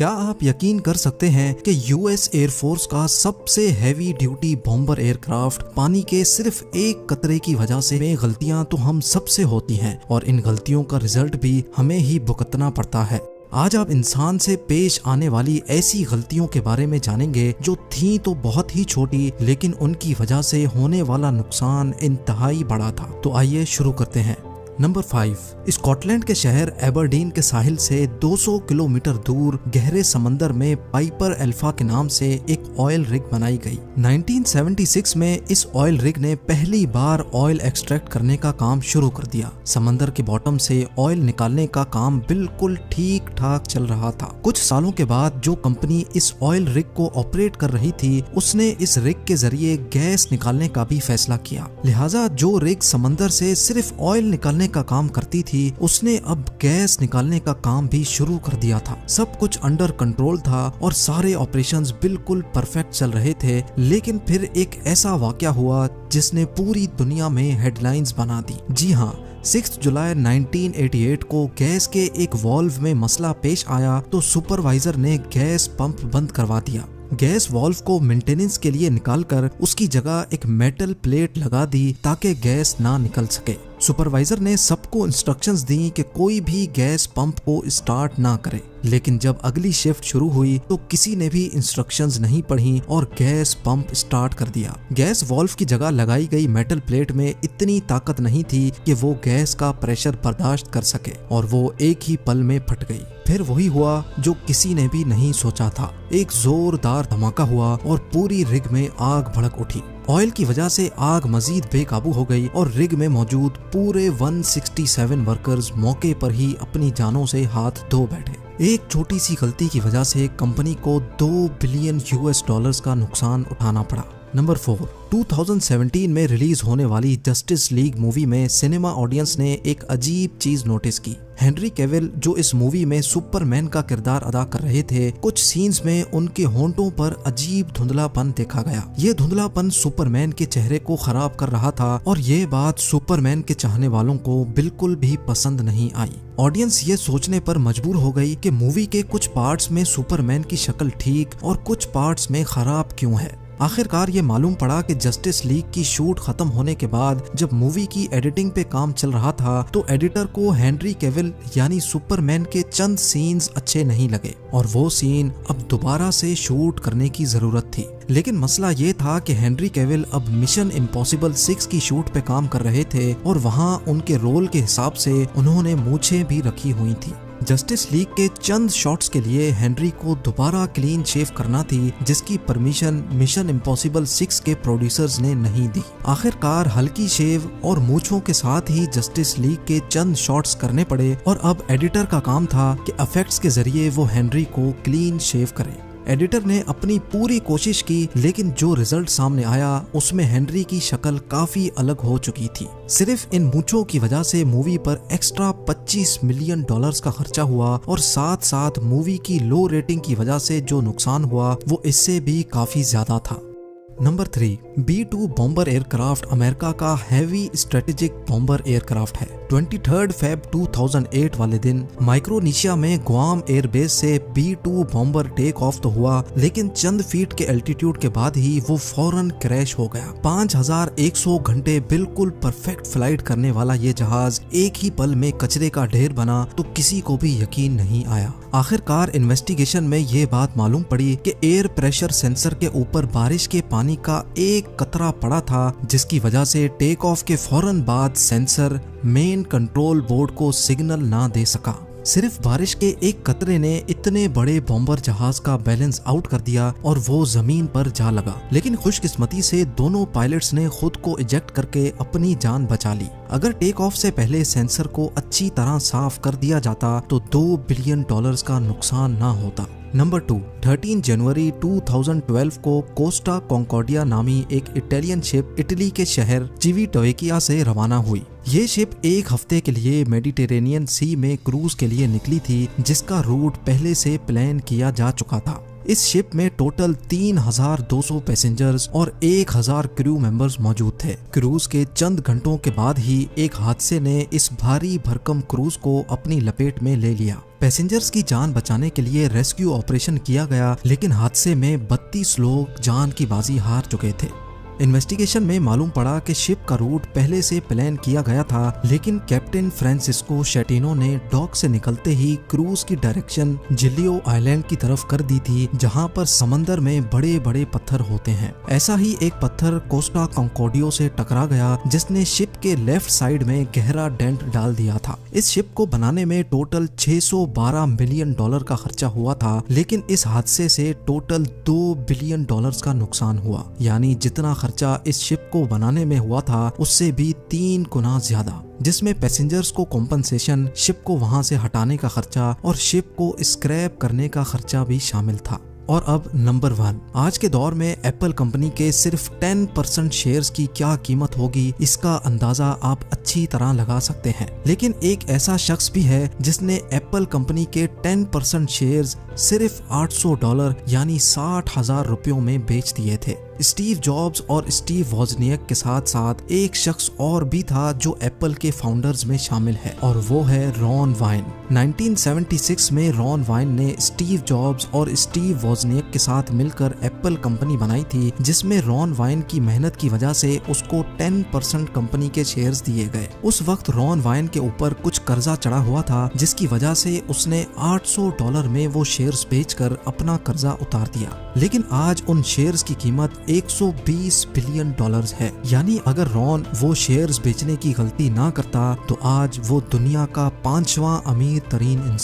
क्या आप यकीन कर सकते हैं कि यूएस एयरफोर्स का सबसे हैवी ड्यूटी बॉम्बर एयरक्राफ्ट पानी के सिर्फ एक कतरे की वजह से में गलतियां तो हम सबसे होती हैं और इन गलतियों का रिजल्ट भी हमें ही भुगतना पड़ता है। आज आप इंसान से पेश आने वाली ऐसी गलतियों के बारे में जानेंगे जो थी तो बहुत ही छोटी, लेकिन उनकी वजह से होने वाला नुकसान इंतहाई बड़ा था। तो आइए शुरू करते हैं। नंबर 5, स्कॉटलैंड के शहर एबरडीन के साहिल से 200 किलोमीटर दूर गहरे समंदर में पाइपर अल्फा के नाम से एक ऑयल रिग बनाई गई। 1976 में इस ऑयल रिग ने पहली बार ऑयल एक्सट्रैक्ट करने का काम शुरू कर दिया। समंदर के बॉटम से ऑयल निकालने का काम बिल्कुल ठीक ठाक चल रहा था। कुछ सालों के बाद जो कंपनी इस ऑयल रिग को ऑपरेट कर रही थी, उसने इस रिग के जरिए गैस निकालने का भी फैसला किया। लिहाजा जो रिग समंदर से सिर्फ ऑयल निकालने का काम करती थी, उसने अब गैस निकालने का काम भी शुरू कर दिया था। सब कुछ अंडर कंट्रोल था और सारे ऑपरेशंस बिल्कुल परफेक्ट चल रहे थे, लेकिन फिर एक ऐसा वाकया हुआ जिसने पूरी दुनिया में हेडलाइंस बना दी। जी हाँ, 6 जुलाई 1988 को गैस के एक वाल्व में मसला पेश आया तो सुपरवाइजर ने गैस पंप बंद करवा दिया। गैस वाल्व को मेंटेनेंस के लिए निकालकर उसकी जगह एक मेटल प्लेट लगा दी ताकि गैस ना निकल सके। सुपरवाइजर ने सबको इंस्ट्रक्शंस दी कि कोई भी गैस पंप को स्टार्ट ना करे, लेकिन जब अगली शिफ्ट शुरू हुई तो किसी ने भी इंस्ट्रक्शंस नहीं पढ़ी और गैस पंप स्टार्ट कर दिया। गैस वाल्व की जगह लगाई गई मेटल प्लेट में इतनी ताकत नहीं थी कि वो गैस का प्रेशर बर्दाश्त कर सके और वो एक ही पल में फट गई। फिर वही हुआ जो किसी ने भी नहीं सोचा था। एक जोरदार धमाका हुआ और पूरी रिग में आग भड़क उठी। ऑयल की वजह से आग मजीद बेकाबू हो गई और रिग में मौजूद पूरे 167 वर्कर्स मौके पर ही अपनी जानों से हाथ धो बैठे। एक छोटी सी गलती की वजह से कंपनी को $2 बिलियन का नुकसान उठाना पड़ा। नंबर 4, 2017 में रिलीज होने वाली जस्टिस लीग मूवी में सिनेमा ऑडियंस ने एक अजीब चीज नोटिस की। हेनरी कैविल जो इस मूवी में सुपरमैन का किरदार अदा कर रहे थे, कुछ सीन्स में उनके होंठों पर अजीब धुंधलापन देखा गया। ये धुंधलापन सुपरमैन के चेहरे को खराब कर रहा था और ये बात सुपरमैन के चाहने वालों को बिल्कुल भी पसंद नहीं आई। ऑडियंस ये सोचने पर मजबूर हो गई कि मूवी के कुछ पार्ट्स में सुपरमैन की शक्ल ठीक और कुछ पार्ट्स में खराब क्यों है। आखिरकार ये मालूम पड़ा कि जस्टिस लीग की शूट खत्म होने के बाद जब मूवी की एडिटिंग पे काम चल रहा था तो एडिटर को हेनरी कैविल यानी सुपरमैन के चंद सीन्स अच्छे नहीं लगे और वो सीन अब दोबारा से शूट करने की जरूरत थी। लेकिन मसला ये था कि हेनरी कैविल अब मिशन इम्पॉसिबल 6 की शूट पे काम कर रहे थे और वहाँ उनके रोल के हिसाब से उन्होंने मूछें भी रखी हुई थी। जस्टिस लीग के चंद शॉट्स के लिए हेनरी को दोबारा क्लीन शेव करना थी, जिसकी परमिशन मिशन इम्पॉसिबल 6 के प्रोड्यूसर्स ने नहीं दी। आखिरकार हल्की शेव और मूछों के साथ ही जस्टिस लीग के चंद शॉट्स करने पड़े और अब एडिटर का काम था कि इफेक्ट्स के जरिए वो हेनरी को क्लीन शेव करे। एडिटर ने अपनी पूरी कोशिश की, लेकिन जो रिजल्ट सामने आया उसमें हेनरी की शक्ल काफी अलग हो चुकी थी। सिर्फ इन मूंछों की वजह से मूवी पर एक्स्ट्रा $25 मिलियन का खर्चा हुआ और साथ साथ मूवी की लो रेटिंग की वजह से जो नुकसान हुआ वो इससे भी काफी ज्यादा था। Number 3, B-2 bomber aircraft America का हैवी स्ट्रेटेजिक बॉम्बर एयरक्राफ्ट है। 23 फेब 2008 वाले दिन माइक्रोनेशिया में ग्वाम एयरबेस से B-2 बॉम्बर टेक ऑफ तो हुआ, लेकिन चंद फीट के एल्टीट्यूड के बाद ही वो फौरन क्रैश हो गया। 5100 घंटे बिल्कुल परफेक्ट फ्लाइट करने वाला ये जहाज एक ही पल में कचरे का ढेर बना तो किसी को भी यकीन नहीं आया। आखिरकार इन्वेस्टिगेशन में ये बात मालूम पड़ी कि एयर प्रेशर सेंसर के ऊपर बारिश के पानी का एक कतरा पड़ा था, जिसकी वजह से टेक ऑफ के फौरन बाद सेंसर मेन कंट्रोल बोर्ड को सिग्नल ना दे सका। सिर्फ बारिश के एक कतरे ने इतने बड़े बॉम्बर जहाज का बैलेंस आउट कर दिया और वो जमीन पर जा लगा। लेकिन खुशकिस्मती से दोनों पायलट्स ने खुद को इजेक्ट करके अपनी जान बचा ली। अगर टेक ऑफ से पहले सेंसर को अच्छी तरह साफ कर दिया जाता तो $2 बिलियन का नुकसान ना होता। नंबर 2, 13 जनवरी 2012 को कोस्टा कॉन्कॉर्डिया नामी एक इटालियन शिप इटली के शहर चिविटोवेकिया से रवाना हुई। ये शिप एक हफ्ते के लिए मेडिटेरेनियन सी में क्रूज के लिए निकली थी, जिसका रूट पहले से प्लान किया जा चुका था। इस शिप में टोटल 3200 पैसेंजर्स और 1000 क्रू मेंबर्स मौजूद थे। क्रूज के चंद घंटों के बाद ही एक हादसे ने इस भारी भरकम क्रूज को अपनी लपेट में ले लिया। पैसेंजर्स की जान बचाने के लिए रेस्क्यू ऑपरेशन किया गया, लेकिन हादसे में 32 लोग जान की बाजी हार चुके थे। इन्वेस्टिगेशन में मालूम पड़ा कि शिप का रूट पहले से प्लान किया गया था, लेकिन कैप्टन फ्रांसिस्को शेटिनो ने डॉक से निकलते ही क्रूज की डायरेक्शन जिलियो आइलैंड की तरफ कर दी थी, जहां पर समंदर में बड़े बड़े पत्थर होते हैं। ऐसा ही एक पत्थर कोस्टा कॉन्कॉर्डियो से टकरा गया, जिसने शिप के लेफ्ट साइड में गहरा डेंट डाल दिया था। इस शिप को बनाने में टोटल $612 मिलियन का खर्चा हुआ था, लेकिन इस हादसे से टोटल $2 बिलियन का नुकसान हुआ। यानी जितना खर्चा इस शिप को बनाने में हुआ था, उससे भी 3 गुना ज्यादा, जिसमें पैसेंजर्स को कॉम्पनसेशन, शिप को वहां से हटाने का खर्चा और शिप को स्क्रैप करने का खर्चा भी शामिल था। और अब नंबर 1, आज के दौर में एप्पल कंपनी के सिर्फ 10% शेयर्स की क्या कीमत होगी, इसका अंदाजा आप अच्छी तरह लगा सकते हैं। लेकिन एक ऐसा शख्स भी है जिसने एप्पल कंपनी के 10% शेयर्स सिर्फ $800 यानी 60,000 रुपयों में बेच दिए थे। स्टीव जॉब्स और स्टीव वोजनियक के साथ साथ एक शख्स और भी था जो एप्पल के फाउंडर्स में शामिल है, और वो है रॉन वाइन। 1976 में रॉन वाइन ने स्टीव जॉब्स और स्टीव वोजनियक के साथ मिलकर एप्पल कंपनी बनाई थी, जिसमें रॉन वाइन की मेहनत की वजह से उसको 10% कंपनी के शेयर्स दिए गए। उस वक्त रॉन वाइन के ऊपर कुछ कर्जा चढ़ा हुआ था, जिसकी वजह से उसने $800 में वो शेयर्स बेचकर अपना कर्जा उतार दिया। लेकिन आज उन शेयर्स की कीमत $120 बिलियन है। यानी अगर रॉन वो शेयर्स बेचने की गलती ना करता तो आज वो दुनिया का 5वां अमीर तरीन इंसान